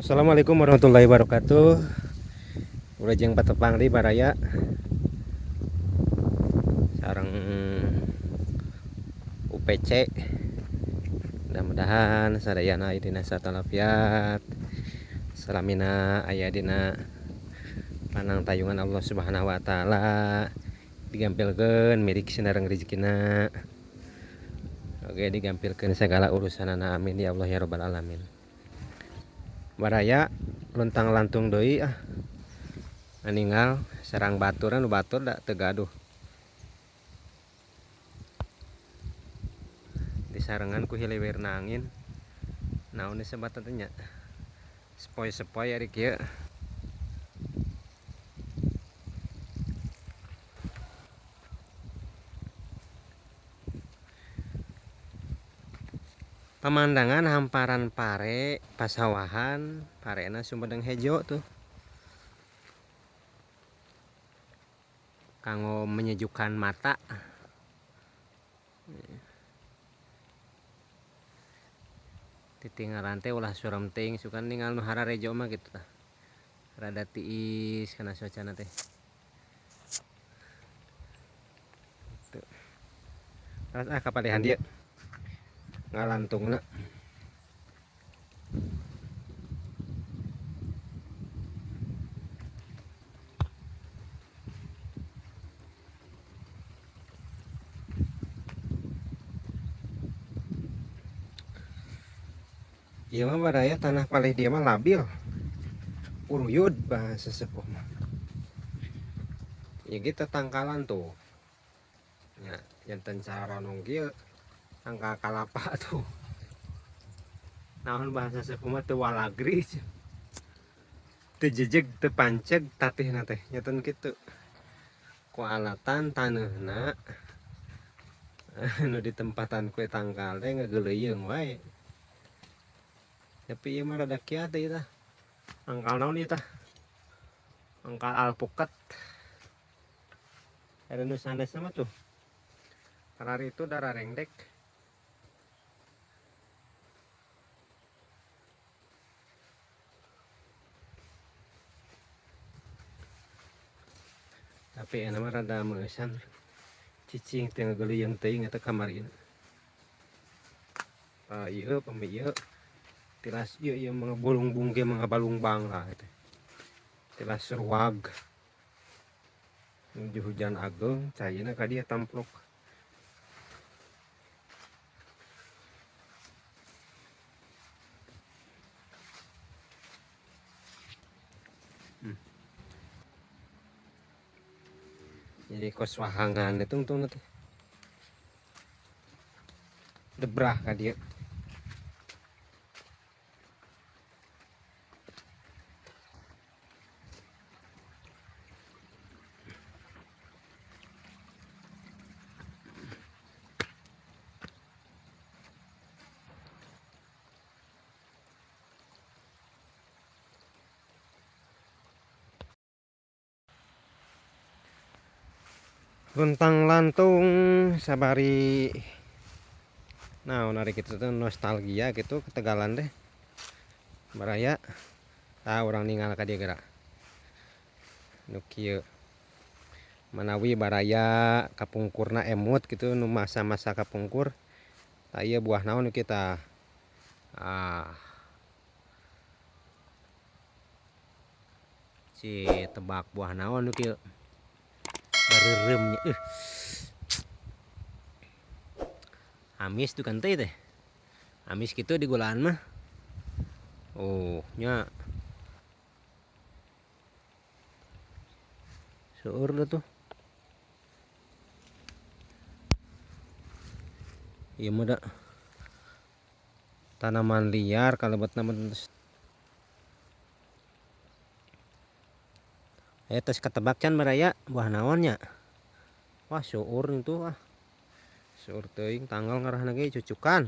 Assalamualaikum warahmatullahi wabarakatuh. Urajeng patepang di baraya sareng UPC. Mudah-mudahan sadayana dina satalafiat salamina aya dina panang tayungan Allah Subhanahu wa taala, digampilkeun mirik sinareng rezekina. Oke, digampilkeun segala urusanana, amin ya Allah ya rabbal alamin. Baraya lontang lantung deui meninggal serang baturan batur da teu gaduh. Disarengan ku hilewirna angin. Naon disebutna teh nya? Sepoi-sepoi ari kieu. Pemandangan hamparan pare, pasawahan, parena Sumedang Hejo tuh. Kanggo menyejukkan mata. Titinggalan teh ulah surem ting, sukan ninggal nu hararejo mah gitu tah. Rada tiis kana suasana teh. Tuh. Terus kapalihan dia ngalantungna. Ieu mah baraya tanah palih dia mah labil. Uruyud bahasa sepuh mah. Ya kita tangkalan tuh. Ya, janten saranong kieu tangkal kalapa tuh. Naon bahasa sepuh mah teu walagri. Teu jejeg, teu panceg tatihna teh. Nyaten kitu. Ku alatan taneuhna anu ditempatan kue tangkal teh ngageuleuyeung wae. Tapi ieu mah rada kieu teh tah. Tangkal naon ieu tah? Tangkal alpukat. Ada nu sanes mah tuh. Karari itu darah rengdek. Tapi enak mah rada meusan. Cicing teu ngageuleuyeung teuing eta kamari. Ieu pami ieu. Tilas ieu mga bulung-bulung ge mga balungbang lah eta. Tilas ruwag. Menuju hujan ageung, cahayana ka dieu tamplok. Jadi kos wahangan itu untung nanti debrah ka dieu. Lontang lantung sabari narik itu tuh nostalgia gitu ketegalan deh baraya orang ninggal ka dia gerak nu kieu manawi baraya kapungkurna emut gitu nu masa-masa kapungkur ieu buah naon nu kita si tebak buah naon nu kieu bareuremnya amis tuh kan teh amis gitu di gulaan mah nya seueur tuh ieu mah da tanaman liar kalebetna mah tes ketebak can baraya buah naonnya. Wah seueur itu seueur teuing tanggal ngarahna ge cucukan.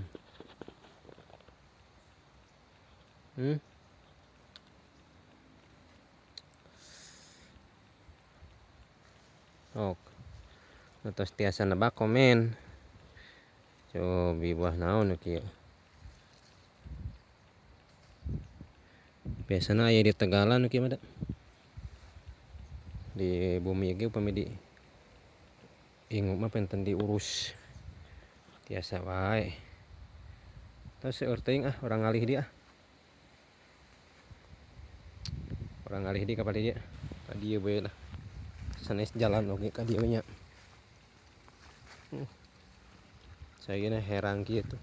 Tos tiasa nebak komen. Cobi buah naon nu kieu. Biasanya aya di Tegalan kieu mah da. Di bumi ge upami di inguk mah penten diurus tiasa wae. Terus seueur teuing orang ngalih dia. Orang ngalih di ka dia. Ka dieu bae lah. Sanes jalan oge ka dieu nya. Saya heran gitu.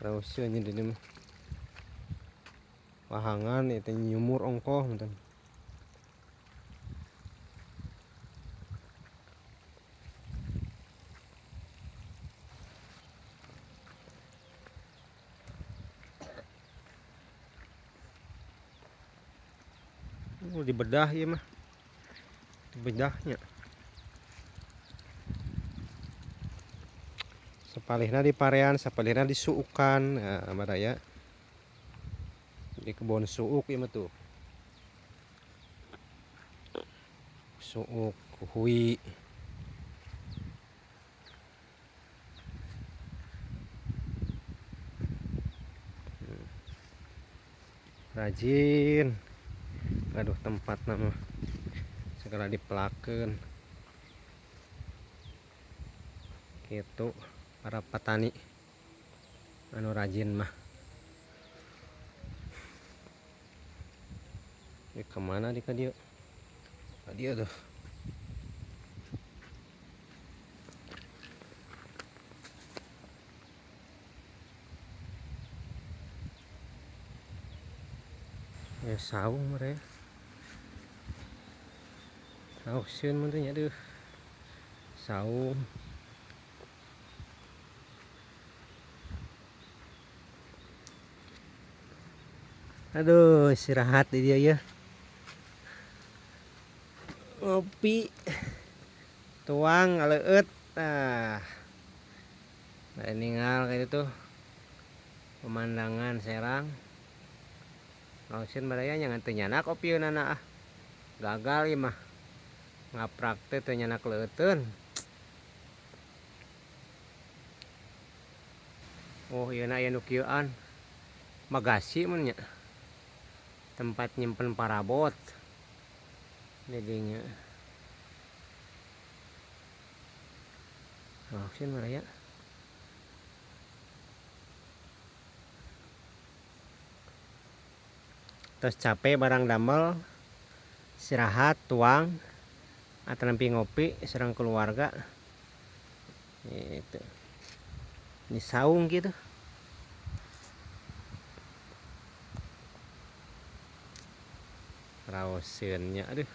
Rausieun nya di mah. Wahangan eta nyumur ongkoh menten. Dibedah ieu mah. Dibedahnya. Sapalihna di parean, sapalihna di suukan. Nah, maraya. Di kebun suuk ieu mah tuh. Suuk, kuhui. Rajin. Aduh tempat nama segala dipelakeun. Gitu para petani anu rajin mah. Di kemana di ka dieu? Ka dieu tuh. Ya saung mereka. Sausieun mun teh nya deuh. Saung. Aduh, istirahat di dia ya. Ngopi. Tuang aleueut. Nah ningal kayak itu pemandangan Serang. Lausieun baraya nya ngan teu nyana kopieunana gagal ieu mah. Ngaprak teh teu nyana keleuteun. Oh ieu na aya nu kieuan. Magasi mun nya. Tempat nyimpen parabot. Didinya. Lausieun baraya. Terus capek barang damel, istirahat, tuang, atau nempi ngopi, serang keluarga. Gitu. Ini saung gitu. Raosieunnya, aduh.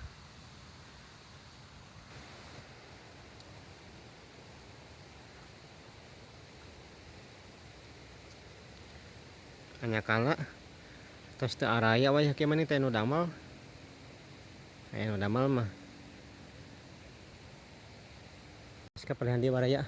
Hanya kala terus teu araya wayah kieu mah teh nu damel. Aya nu damel mah. Geus kapalihan dieu baraya.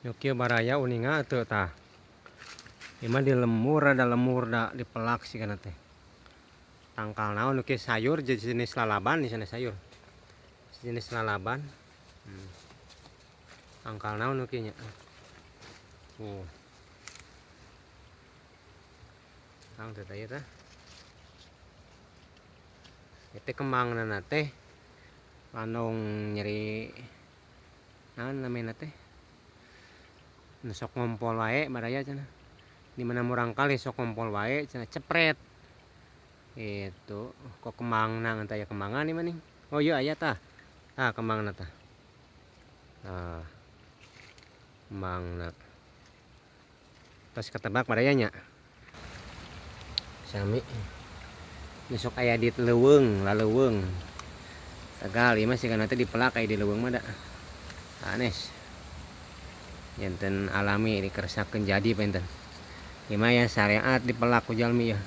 Nu kieu baraya uninga teu tah. Ieu mah di lemur da dipelak sih kana teh. Tangkal naon nu kieu sayur jenis lalaban di sana sayur. Jenis lalaban. Tangkal naon nu kieu nya. Naon teh ieu tah. Itu kembangna teh landong nyeri naon namina teh. Nu sok ngompol wae baraya cenah. Di mana murang kali sok ngompol wae cenah cepret. Itu kok kembangna ngan teh aya kembangan ieu mah ning. Oh iya aya tah. Ah kembangna tah. Ah, kembangna. Tos ketebak madaya nya. Sami. Besok aya di leuweung, laleuweung. Sagali mah sigana teh dipelak aya di leuweung mah da. Anes. Janten alami dikeresakeun jadi penten. Ieu mah ya syariat dipelak ku jalmi ya.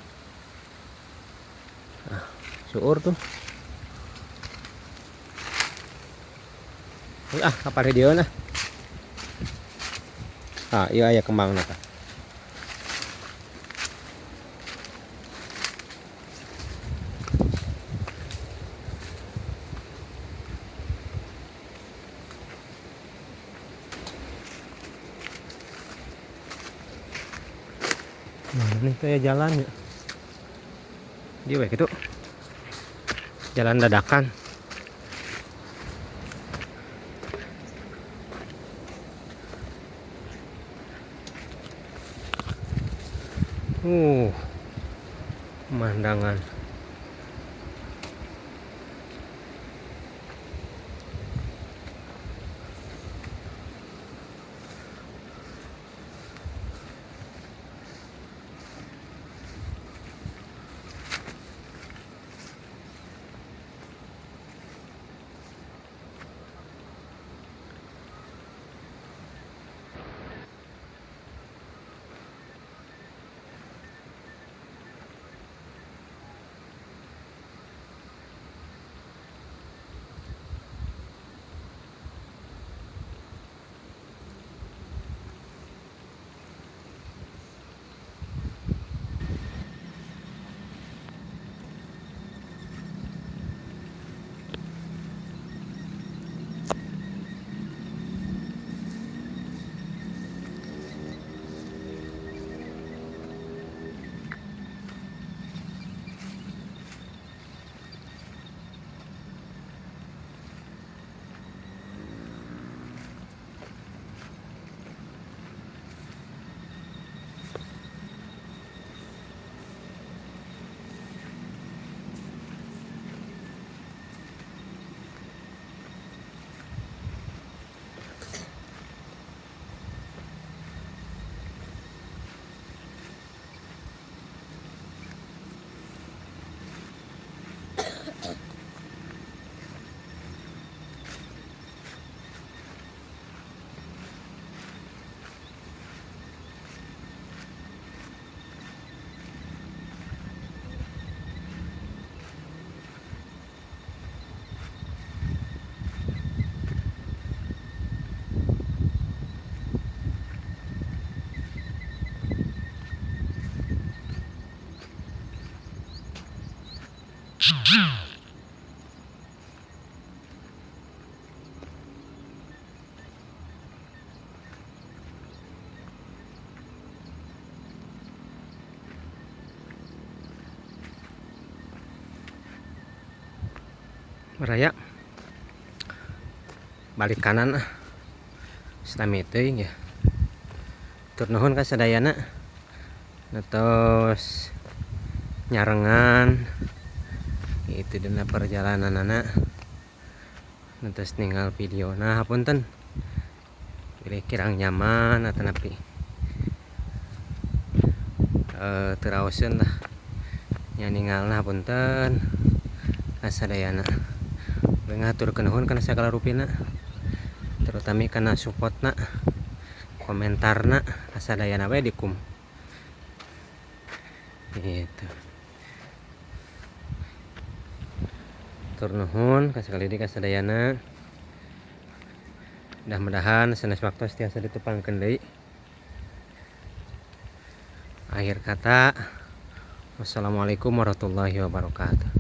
Ah, syukur tuh. Ah, kapal dia nah. Ah, iya aya kembangna tah. Nah, ini kayak jalannya. Dia weh gitu. Jalan dadakan. Pemandangan. Raya balik kanan ah. Sami teuing ya. Tur nuhun ka sadayana. Ngetos nyarengan itu dina perjalanan anak. Ngetos ninggal video nah punten. Pilih kirang nyaman atau napi. Teraoseun lah. Nya ninggalna punten. Kasadayana. Ngaturkeun nuhun kana sagala rupina. Terutama karena supportna, komentarna, kasadayana we dikum. Gitu. Tur nuhun kasekali di kasadayana. Mudah-mudahan sanes waktu tiasa ditepangkeun deui. Akhir kata, wassalamualaikum warahmatullahi wabarakatuh.